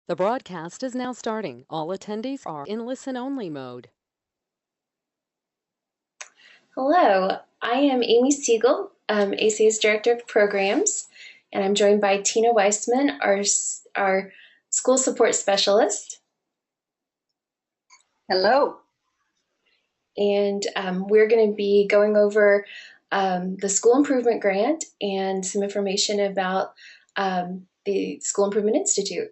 The broadcast is now starting. All attendees are in listen-only mode. Hello, I am Amy Siegel, ASAI's Director of Programs, and I'm joined by Tina Weissman, our School Support Specialist. Hello. And we're going to be going over the School Improvement Grant and some information about the School Improvement Institute.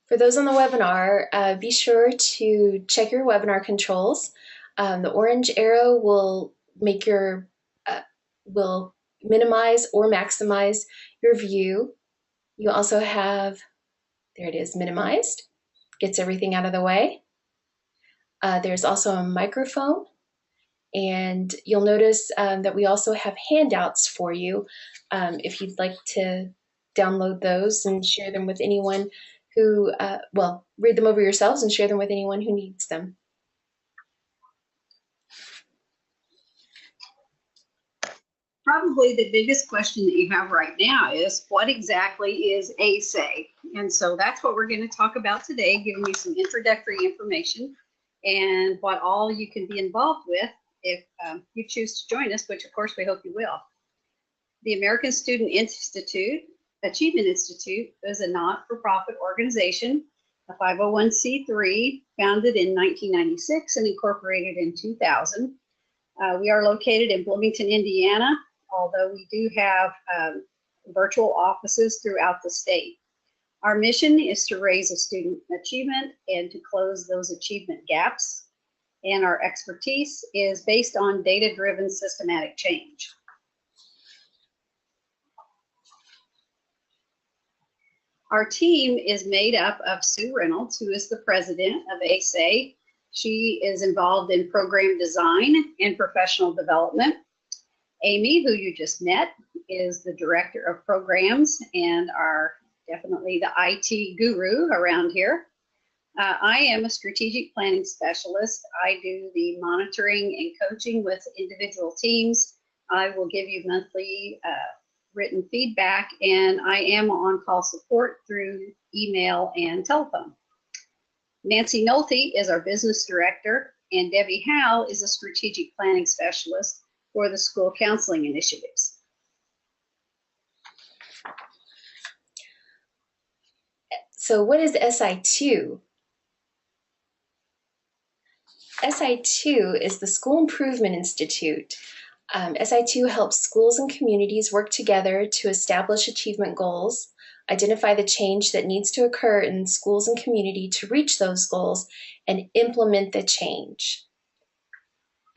For those on the webinar, be sure to check your webinar controls. The orange arrow will will minimize or maximize your view. You also have, there it is, minimized, gets everything out of the way. There's also a microphone, and you'll notice that we also have handouts for you if you'd like to download those and share them with anyone who, read them over yourselves and share them with anyone who needs them. Probably the biggest question that you have right now is, what exactly is ASAI? And so that's what we're going to talk about today, giving you some introductory information and what all you can be involved with if you choose to join us, which of course we hope you will. The American Student Achievement Institute is a not-for-profit organization, a 501c3 founded in 1996 and incorporated in 2000. We are located in Bloomington, Indiana, although we do have virtual offices throughout the state. Our mission is to raise a student achievement and to close those achievement gaps. And our expertise is based on data-driven systematic change. Our team is made up of Sue Reynolds, who is the president of ASAI. She is involved in program design and professional development. Amy, who you just met, is the director of programs and definitely the IT guru around here. I am a strategic planning specialist. I do the monitoring and coaching with individual teams. I will give you monthly written feedback, and I am on-call support through email and telephone. Nancy Nolte is our business director, and Debbie Howe is a strategic planning specialist for the school counseling initiatives. So what is SI2? SI2 is the School Improvement Institute. SI2 helps schools and communities work together to establish achievement goals, identify the change that needs to occur in schools and community to reach those goals, and implement the change.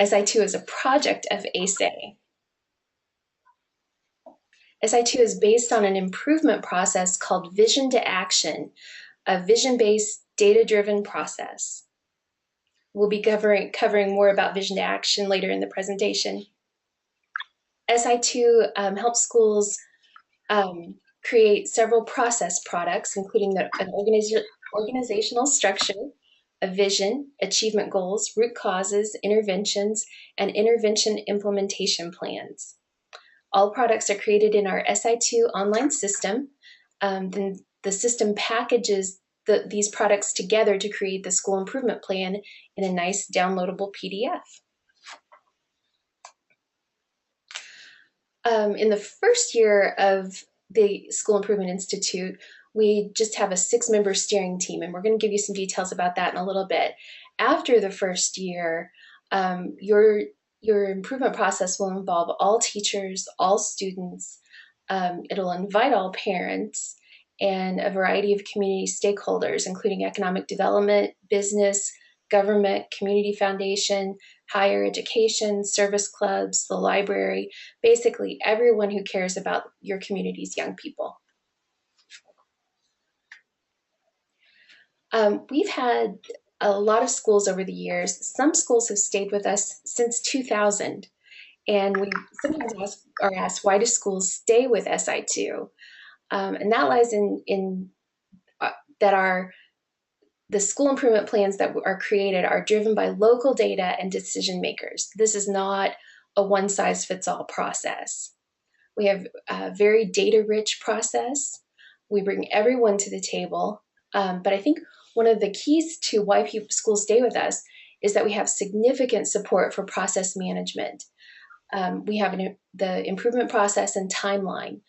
SI2 is a project of ASAI. SI2 is based on an improvement process called Vision to Action, a vision-based, data-driven process. We'll be covering more about Vision to Action later in the presentation. SI2 helps schools create several process products, including an organizational structure, a vision, achievement goals, root causes, interventions, and intervention implementation plans. All products are created in our SI2 online system. Then the system packages these products together to create the school improvement plan in a nice downloadable PDF. In the first year of the School Improvement Institute, we just have a 6-member steering team, and we're going to give you some details about that in a little bit. After the first year, your improvement process will involve all teachers, all students. It'll invite all parents and a variety of community stakeholders, including economic development, business, government, community foundation, higher education, service clubs, the library, basically everyone who cares about your community's young people. We've had a lot of schools over the years. Some schools have stayed with us since 2000, and we sometimes are asked, why do schools stay with SI2? And that lies in that the school improvement plans that are created are driven by local data and decision makers. This is not a one-size-fits-all process. We have a very data-rich process. We bring everyone to the table. But I think one of the keys to why schools stay with us is that we have significant support for process management. We have the improvement process and timeline.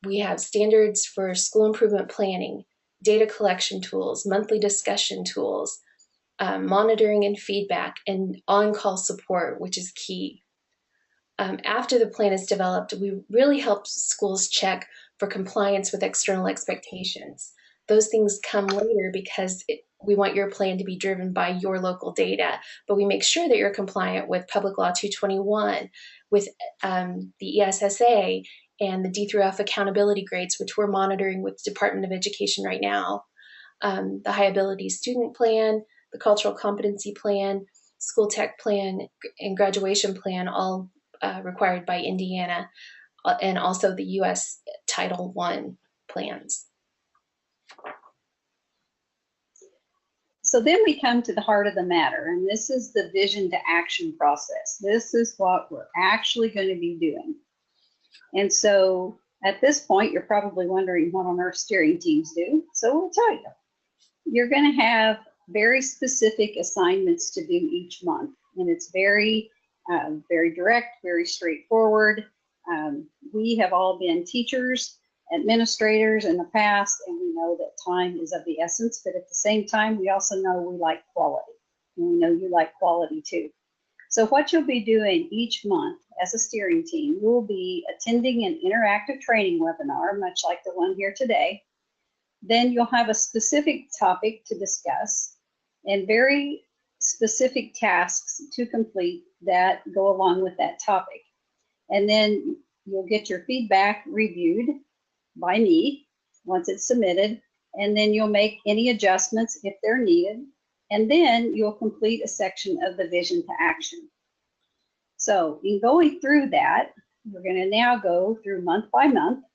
We have standards for school improvement planning, data collection tools, monthly discussion tools, monitoring and feedback, and on-call support, which is key. After the plan is developed, we really help schools check for compliance with external expectations. Those things come later because we want your plan to be driven by your local data, but we make sure that you're compliant with Public Law 221, with the ESSA, and the D through F accountability grades, which we're monitoring with the Department of Education right now, the High Ability Student Plan, the Cultural Competency Plan, School Tech Plan, and Graduation Plan, all required by Indiana, and also the U.S. Title I plans. So then we come to the heart of the matter, and this is the vision to action process. This is what we're actually going to be doing. And so at this point, you're probably wondering what on earth steering teams do. So we'll tell you. You're going to have very specific assignments to do each month, and it's very direct, very straightforward. We have all been teachers, administrators in the past, and we know that time is of the essence, but at the same time, we also know we like quality, and we know you like quality too. So what you'll be doing each month as a steering team, you will be attending an interactive training webinar, much like the one here today. Then you'll have a specific topic to discuss and very specific tasks to complete that go along with that topic. And then you'll get your feedback reviewed by me once it's submitted, and then you'll make any adjustments if they're needed, and then you'll complete a section of the vision to action. So in going through that, we're going to now go through month by month.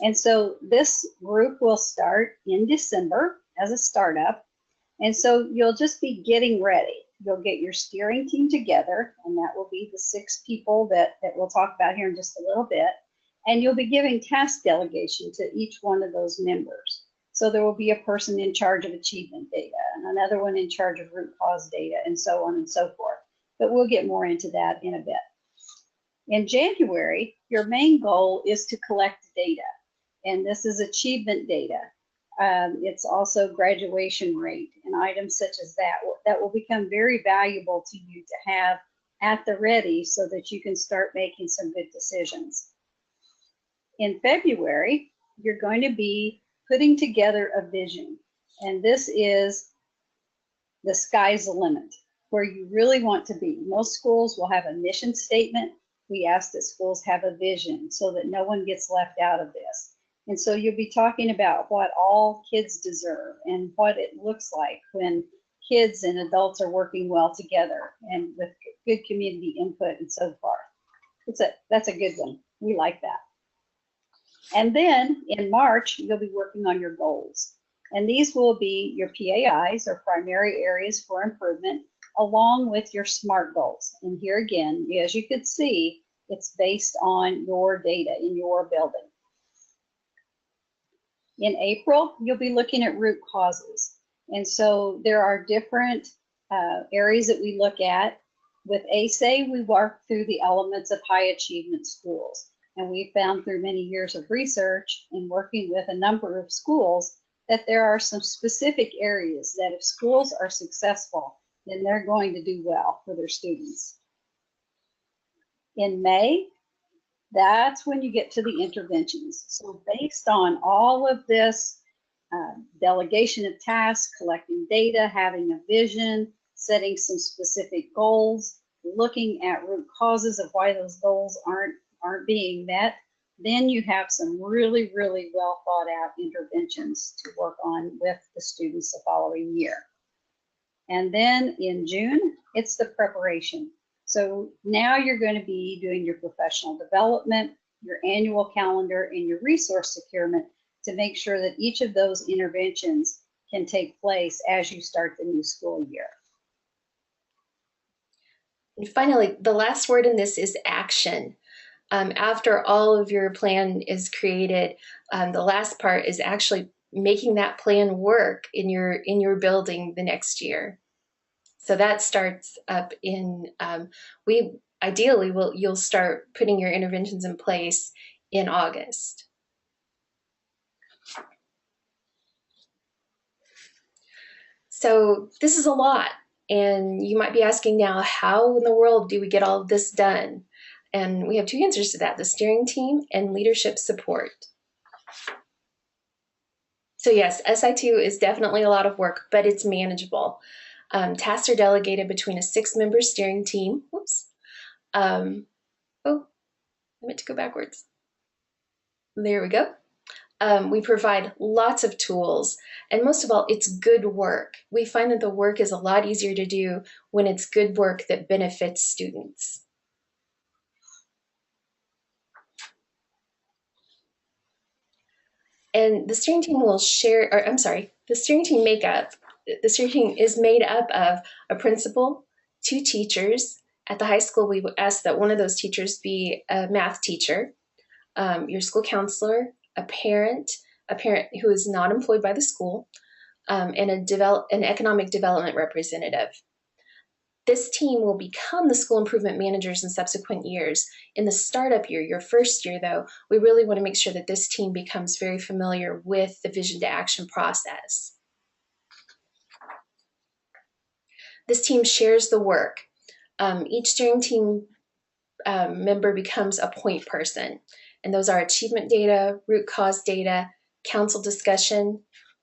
And so this group will start in December as a startup. And so you'll just be getting ready. You'll get your steering team together, and that will be the 6 people that we'll talk about here in just a little bit. And you'll be giving task delegation to each one of those members. So there will be a person in charge of achievement data and another one in charge of root cause data, and so on and so forth. But we'll get more into that in a bit. In January, your main goal is to collect data. And this is achievement data. It's also graduation rate and items such as that will become very valuable to you to have at the ready so that you can start making some good decisions. In February, you're going to be putting together a vision. And this is the sky's the limit, where you really want to be. Most schools will have a mission statement. We ask that schools have a vision so that no one gets left out of this. And so you'll be talking about what all kids deserve and what it looks like when kids and adults are working well together and with good community input and so forth. That's a good one. We like that. And then in March, you'll be working on your goals. And these will be your PAIs, or primary areas for improvement, along with your SMART goals. And here again, as you could see, it's based on your data in your building. In April, you'll be looking at root causes. And so there are different areas that we look at. With ASAI, we work through the elements of high achievement schools. And we found through many years of research and working with a number of schools that there are some specific areas that if schools are successful, then they're going to do well for their students. In May, that's when you get to the interventions. So based on all of this delegation of tasks, collecting data, having a vision, setting some specific goals, looking at root causes of why those goals aren't being met, then you have some really, really well thought out interventions to work on with the students the following year. And then in June, it's the preparation. So now you're going to be doing your professional development, your annual calendar, and your resource securement to make sure that each of those interventions can take place as you start the new school year. And finally, the last word in this is action. After all of your plan is created, the last part is actually making that plan work in your building the next year. So that starts up in you'll start putting your interventions in place in August. So this is a lot, and you might be asking now, how in the world do we get all of this done? And we have two answers to that: the steering team and leadership support. So yes, SI2 is definitely a lot of work, but it's manageable. Tasks are delegated between a 6-member steering team. Whoops. Oh, I meant to go backwards. There we go. We provide lots of tools, and most of all, it's good work. We find that the work is a lot easier to do when it's good work that benefits students. And the steering team will share, or I'm sorry, the steering team is made up of a principal, 2 teachers. At the high school, we would ask that one of those teachers be a math teacher, your school counselor, a parent who is not employed by the school, and an economic development representative. This team will become the school improvement managers in subsequent years. In the startup year, your first year though, we really want to make sure that this team becomes very familiar with the vision to action process. This team shares the work. Each steering team member becomes a point person, and those are achievement data, root cause data, council discussion,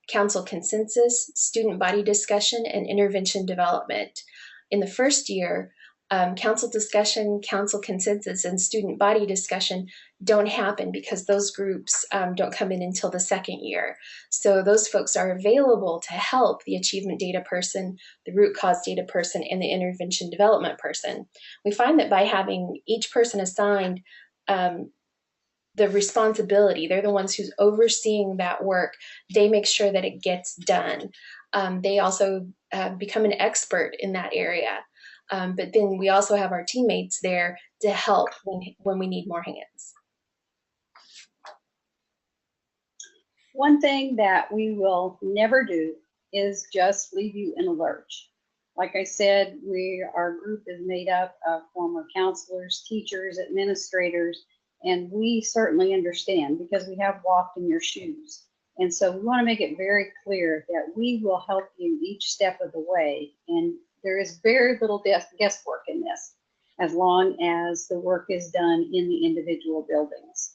council consensus, student body discussion, and intervention development. In the first year, council discussion, council consensus, and student body discussion don't happen because those groups don't come in until the second year. So those folks are available to help the achievement data person, the root cause data person, and the intervention development person. We find that by having each person assigned the responsibility, they're the ones who's overseeing that work, they make sure that it gets done. They also become an expert in that area. But then we also have our teammates there to help when we need more hands. One thing that we will never do is just leave you in a lurch. Like I said, our group is made up of former counselors, teachers, administrators, and we certainly understand because we have walked in your shoes. And so we want to make it very clear that we will help you each step of the way. And there is very little guesswork in this, as long as the work is done in the individual buildings.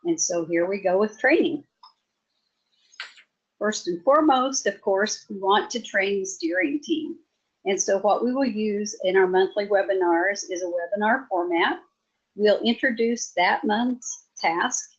And so here we go with training. First and foremost, of course, we want to train the steering team. And so what we will use in our monthly webinars is a webinar format. We'll introduce that month's task.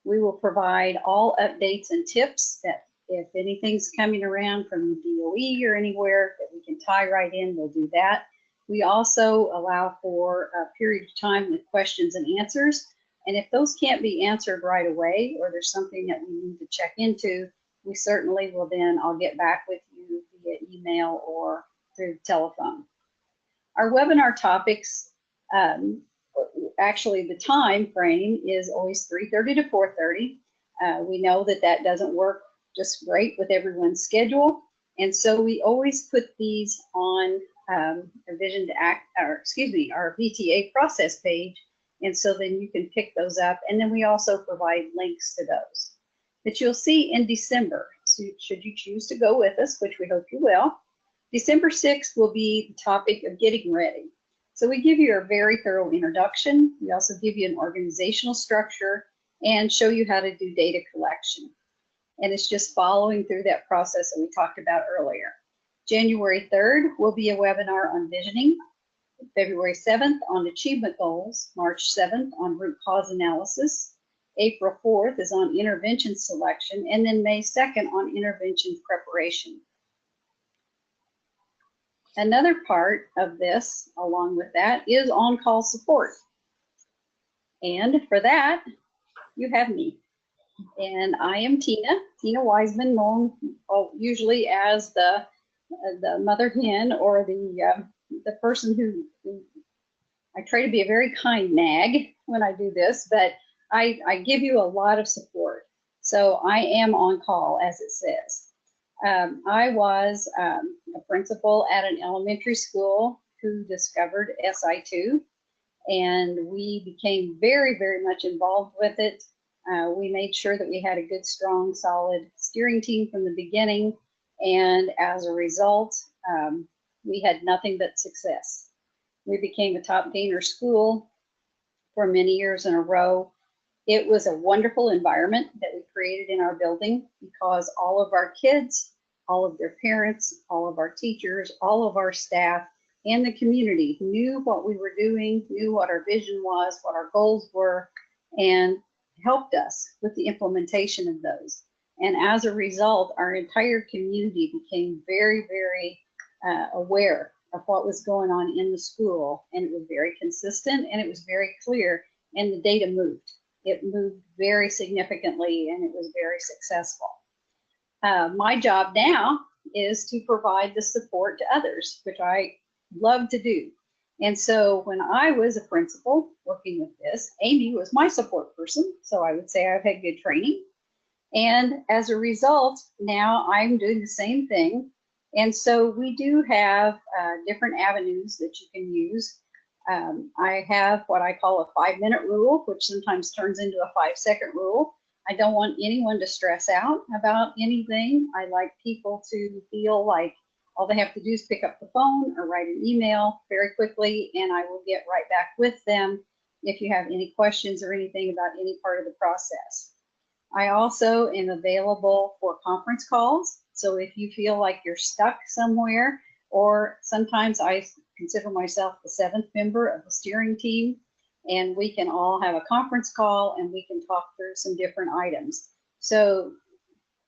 We will provide all updates and tips that if anything's coming around from the DOE or anywhere that we can tie right in, we'll do that. We also allow for a period of time with questions and answers. And if those can't be answered right away, or there's something that we need to check into, we certainly will then, I'll get back with you via email or through telephone. Our webinar topics, actually the time frame is always 3:30 to 4:30. We know that that doesn't work just great with everyone's schedule. And so we always put these on our VTA process page. And so then you can pick those up. And then we also provide links to those that you'll see in December. So should you choose to go with us, which we hope you will, December 6th will be the topic of getting ready. So we give you a very thorough introduction. We also give you an organizational structure and show you how to do data collection. And it's just following through that process that we talked about earlier. January 3rd will be a webinar on visioning. February 7th on achievement goals. March 7th on root cause analysis. April 4th is on intervention selection. And then May 2nd on intervention preparation. Another part of this, along with that, is on-call support. And for that, you have me. And I am Tina Wiseman, known usually as the mother hen, or the person who I try to be a very kind nag when I do this, but I give you a lot of support. So I am on call, as it says. I was a principal at an elementary school who discovered SI2, and we became very, very much involved with it. We made sure that we had a good, strong, solid steering team from the beginning, and as a result, we had nothing but success. We became a top gainer school for many years in a row. It was a wonderful environment that we created in our building because all of our kids, all of their parents, all of our teachers, all of our staff, and the community knew what we were doing, knew what our vision was, what our goals were, and helped us with the implementation of those. And as a result, our entire community became very, very aware of what was going on in the school, and it was very consistent and it was very clear, and the data moved. It moved very significantly and it was very successful. My job now is to provide the support to others, which I love to do. And so when I was a principal working with this, Amy was my support person. So I would say I've had good training. And as a result, now I'm doing the same thing. And so we do have different avenues that you can use. I have what I call a 5-minute rule, which sometimes turns into a 5-second rule. I don't want anyone to stress out about anything. I like people to feel like all they have to do is pick up the phone or write an email very quickly, and I will get right back with them if you have any questions or anything about any part of the process. I also am available for conference calls. So if you feel like you're stuck somewhere, or sometimes I consider myself the 7th member of the steering team, and we can all have a conference call and we can talk through some different items. So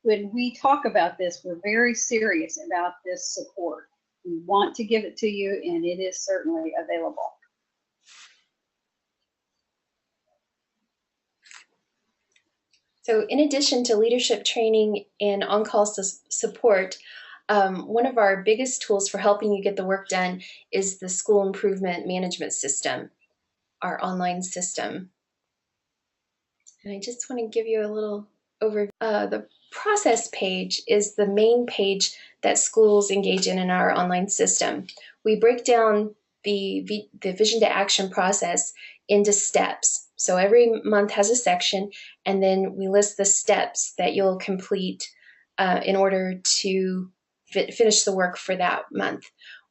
when we talk about this, we're very serious about this support. We want to give it to you, and it is certainly available. So in addition to leadership training and on-call support, one of our biggest tools for helping you get the work done is the School Improvement Management System, our online system. And I just want to give you a little overview. The process page is the main page that schools engage in our online system. We break down the vision to action process into steps. So every month has a section, and then we list the steps that you'll complete in order to finish the work for that month.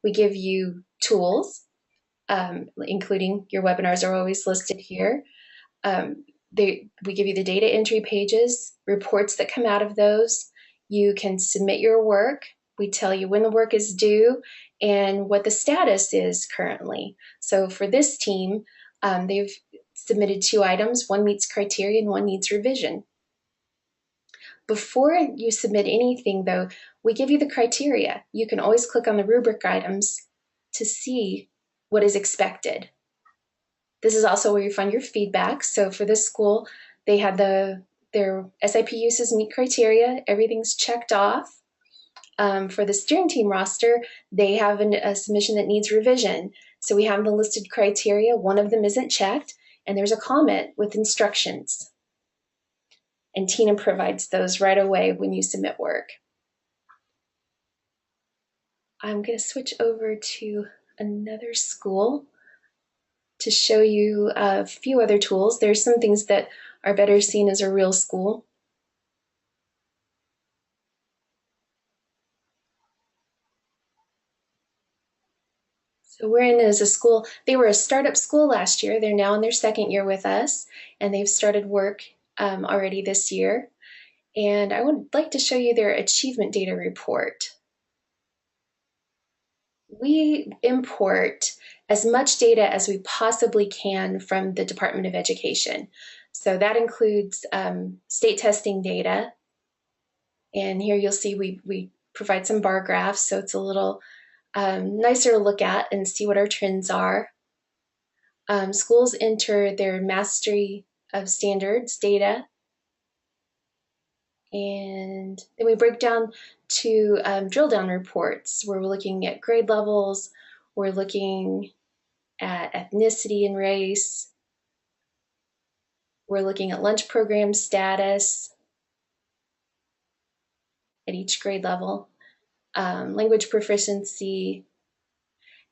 We give you tools, including your webinars are always listed here. We give you the data entry pages, reports that come out of those. You can submit your work. We tell you when the work is due and what the status is currently. So for this team, they've submitted 2 items. One meets criteria and one needs revision. Before you submit anything, though, we give you the criteria. You can always click on the rubric items to see what is expected. This is also where you find your feedback. So for this school, they had their SIP uses meet criteria. Everything's checked off. For the steering team roster, they have a submission that needs revision. So we have the listed criteria. One of them isn't checked, and there's a comment with instructions. And Tina provides those right away when you submit work. I'm going to switch over to another school to show you a few other tools. There's some things that are better seen as a real school. So we're in as a school. They were a startup school last year. They're now in their 2nd year with us, and they've started work already this year. And I would like to show you their achievement data report. We import as much data as we possibly can from the Department of Education. So that includes state testing data. And here you'll see we provide some bar graphs, so it's a little nicer to look at and see what our trends are. Schools enter their mastery of standards data. And then we break down to drill down reports where we're looking at grade levels, we're looking at ethnicity and race. We're looking at lunch program status at each grade level, language proficiency.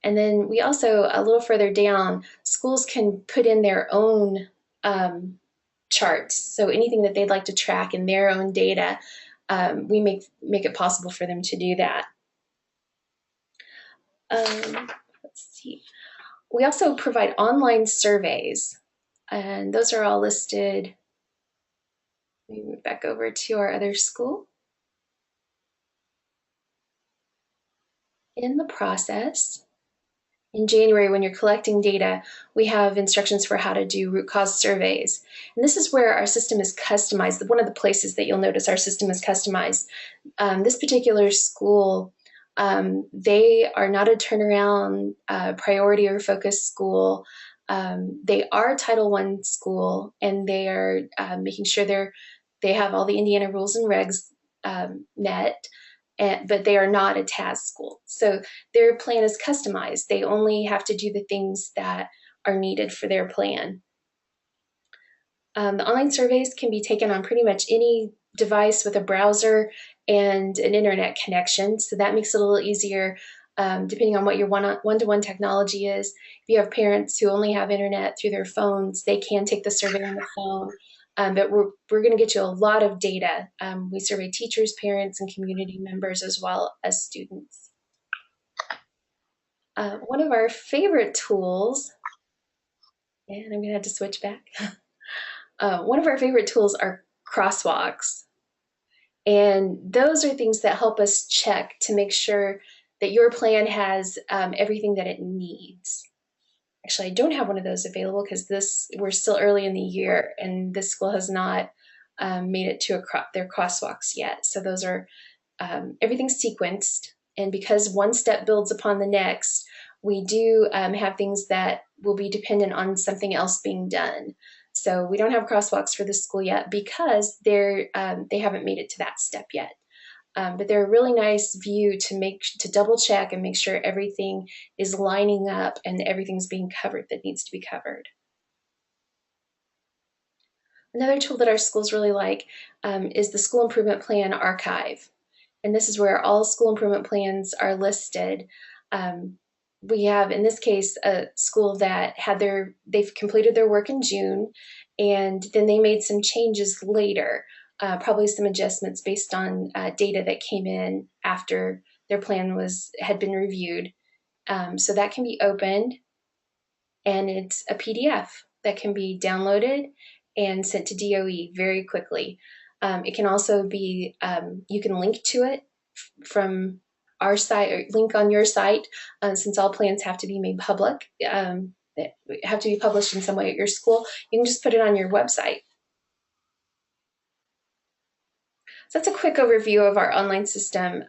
And then we also, a little further down, schools can put in their own charts. So anything that they'd like to track in their own data, we make it possible for them to do that. Let's see. We also provide online surveys, and those are all listed. Let me move back over to our other school. In the process, in January, when you're collecting data, we have instructions for how to do root cause surveys. And this is where our system is customized. One of the places that you'll notice our system is customized. This particular school, they are not a turnaround priority or focus school. They are a Title I school, and they are making sure they have all the Indiana rules and regs met. But they are not a TAS school. So their plan is customized. They only have to do the things that are needed for their plan. The online surveys can be taken on pretty much any device with a browser and an internet connection. So that makes it a little easier depending on what your one-to-one technology is. If you have parents who only have internet through their phones, they can take the survey on the phone. But we're going to get you a lot of data. We survey teachers, parents, and community members as well as students. One of our favorite tools, and I'm going to have to switch back. One of our favorite tools are crosswalks. And those are things that help us check to make sure that your plan has everything that it needs. Actually, I don't have one of those available because we're still early in the year, and this school has not made it to their crosswalks yet. So those are everything's sequenced, and because one step builds upon the next, we do have things that will be dependent on something else being done. So we don't have crosswalks for this school yet because they haven't made it to that step yet. But they're a really nice view to double check and make sure everything is lining up and everything's being covered that needs to be covered. Another tool that our schools really like is the School Improvement Plan Archive. And this is where all school improvement plans are listed. We have, in this case, a school that they've completed their work in June, and then they made some changes later. Probably some adjustments based on data that came in after their plan had been reviewed. So that can be opened, and it's a PDF that can be downloaded and sent to DOE very quickly. It can also be, you can link to it from our site, or link on your site, since all plans have to be made public, that have to be published in some way at your school. You can just put it on your website. So that's a quick overview of our online system.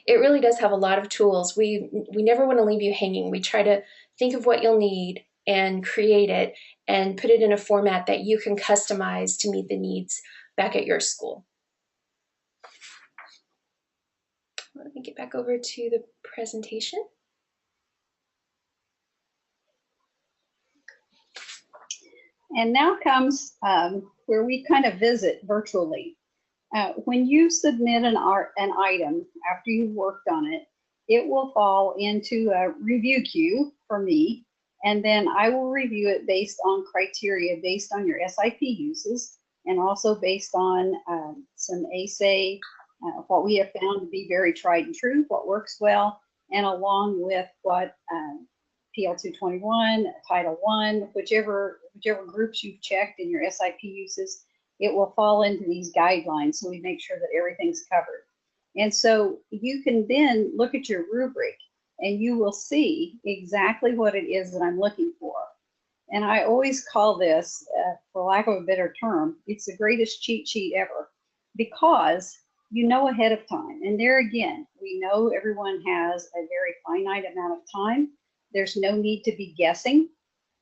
It really does have a lot of tools. We never want to leave you hanging. We try to think of what you'll need and create it and put it in a format that you can customize to meet the needs back at your school. Let me get back over to the presentation. And now comes where we kind of visit virtually. When you submit an item after you've worked on it, it will fall into a review queue for me, and then I will review it based on criteria based on your SIP uses, and also based on some ASAI, what we have found to be very tried and true, what works well, and along with what PL221, Title I, whichever groups you've checked in your SIP uses, it will fall into these guidelines, so we make sure that everything's covered. And so you can then look at your rubric and you will see exactly what it is that I'm looking for. And I always call this, for lack of a better term, it's the greatest cheat sheet ever, because you know ahead of time. And there again, we know everyone has a very finite amount of time. There's no need to be guessing.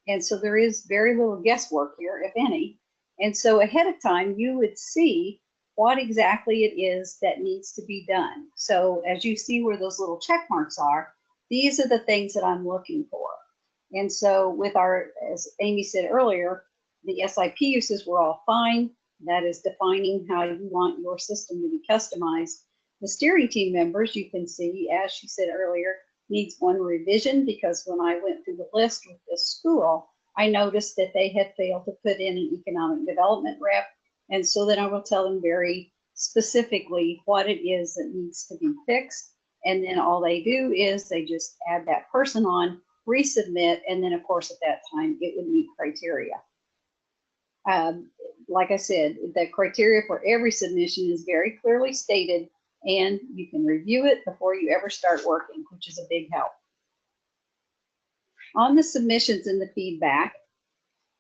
And so there is very little guesswork here, if any. And so ahead of time, you would see what exactly it is that needs to be done. So as you see where those little check marks are, these are the things that I'm looking for. And so with our, as Amy said earlier, the SIP uses were all fine. That is defining how you want your system to be customized. The steering team members, you can see, as she said earlier, needs one revision, because when I went through the list with the school, I noticed that they had failed to put in an economic development rep. And so then I will tell them very specifically what it is that needs to be fixed. And then all they do is they just add that person on, resubmit, and then of course at that time it would meet criteria. Like I said, the criteria for every submission is very clearly stated, and you can review it before you ever start working, which is a big help. On the submissions and the feedback,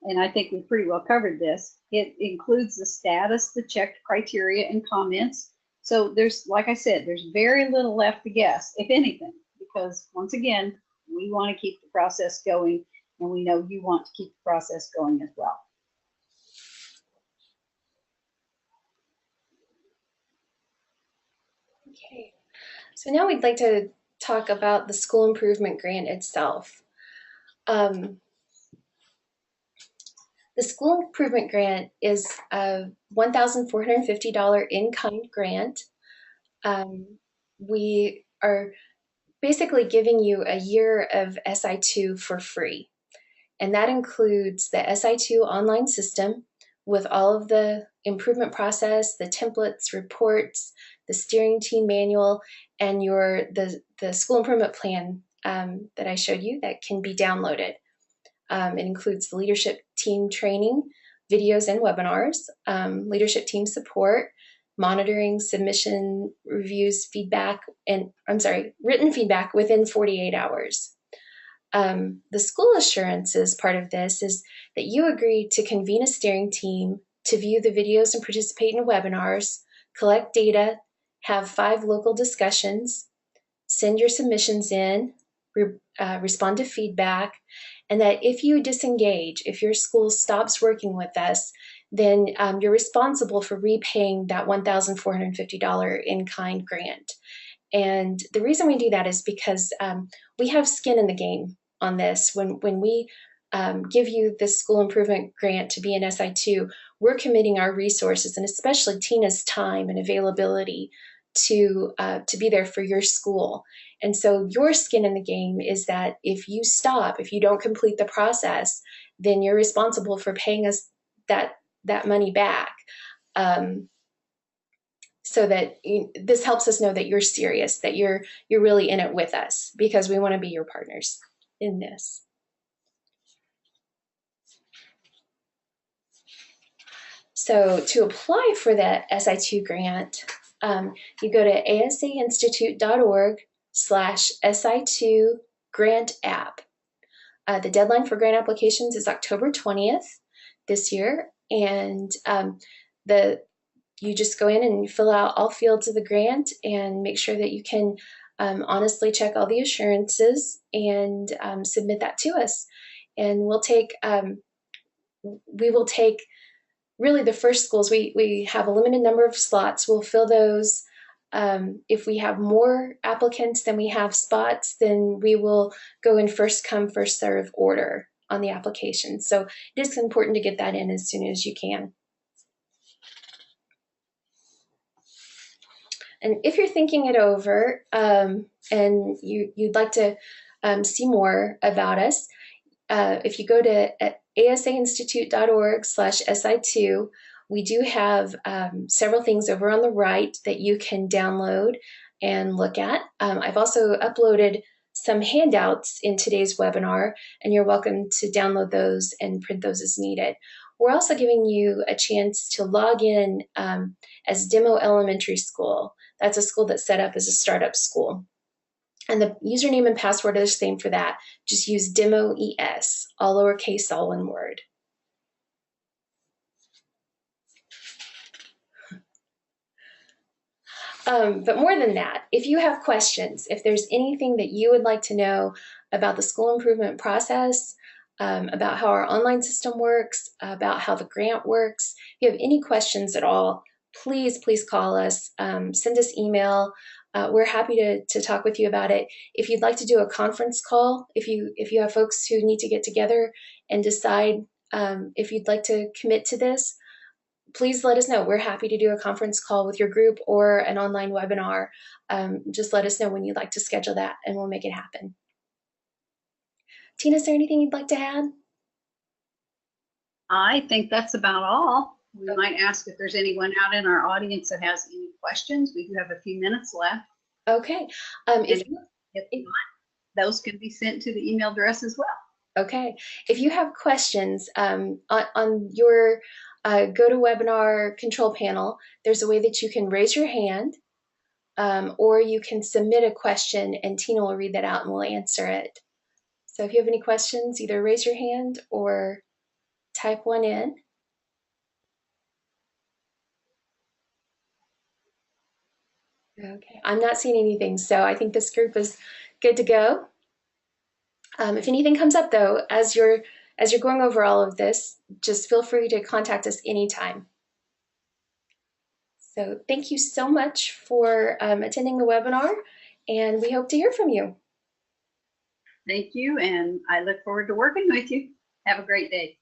and I think we pretty well covered this, it includes the status, the checked criteria, and comments. So there's, like I said, there's very little left to guess, if anything, because once again, we want to keep the process going, and we know you want to keep the process going as well. Okay, so now we'd like to talk about the school improvement grant itself. The school improvement grant is a $1,450 in-kind grant. We are basically giving you a year of SI2 for free. And that includes the SI2 online system with all of the improvement process, the templates, reports, the steering team manual, and the school improvement plan that I showed you that can be downloaded. It includes the leadership team training, videos and webinars, leadership team support, monitoring, submission, reviews, feedback, and written feedback within 48 hours. The school assurances part of this is that you agree to convene a steering team to view the videos and participate in webinars, collect data, have 5 local discussions, send your submissions in, respond to feedback, and that if you disengage, if your school stops working with us, then you're responsible for repaying that $1,450 in-kind grant. And the reason we do that is because we have skin in the game on this. When we give you this school improvement grant to be an SI2, we're committing our resources, and especially Tina's time and availability to be there for your school. And so your skin in the game is that if you stop, if you don't complete the process, then you're responsible for paying us that money back. So that this helps us know that you're serious, that you're really in it with us, because we want to be your partners in this. So to apply for that SI2 grant, you go to asainstitute.org/SI2 grant app. The deadline for grant applications is October 20th this year, and you just go in and fill out all fields of the grant and make sure that you can honestly check all the assurances and submit that to us. And we will take really the first schools. We have a limited number of slots. We'll fill those. If we have more applicants than we have spots, then we will go in first come, first serve order on the application. So it is important to get that in as soon as you can. And if you're thinking it over and you'd like to see more about us, if you go to asainstitute.org/SI2, we do have several things over on the right that you can download and look at. I've also uploaded some handouts in today's webinar, and you're welcome to download those and print those as needed. We're also giving you a chance to log in as Demo Elementary School. That's a school that's set up as a startup school. And the username and password are the same for that. Just use Demo ES, all lowercase, all one word. But more than that, if you have questions, if there's anything that you would like to know about the school improvement process, about how our online system works, about how the grant works, if you have any questions at all, please call us, send us email. we're happy to talk with you about it. If you'd like to do a conference call, if you have folks who need to get together and decide if you'd like to commit to this, please let us know. We're happy to do a conference call with your group or an online webinar. Just let us know when you'd like to schedule that, and we'll make it happen. Tina, is there anything you'd like to add? I think that's about all. We might ask if there's anyone out in our audience that has any questions. We do have a few minutes left. Okay. If not, those can be sent to the email address as well. Okay. If you have questions on your GoToWebinar control panel, there's a way that you can raise your hand, or you can submit a question and Tina will read that out and we'll answer it. So if you have any questions, either raise your hand or type one in. Okay, I'm not seeing anything, so I think this group is good to go. If anything comes up though, as you're going over all of this, just feel free to contact us anytime. So thank you so much for attending the webinar, and we hope to hear from you. Thank you, and I look forward to working with you. Have a great day.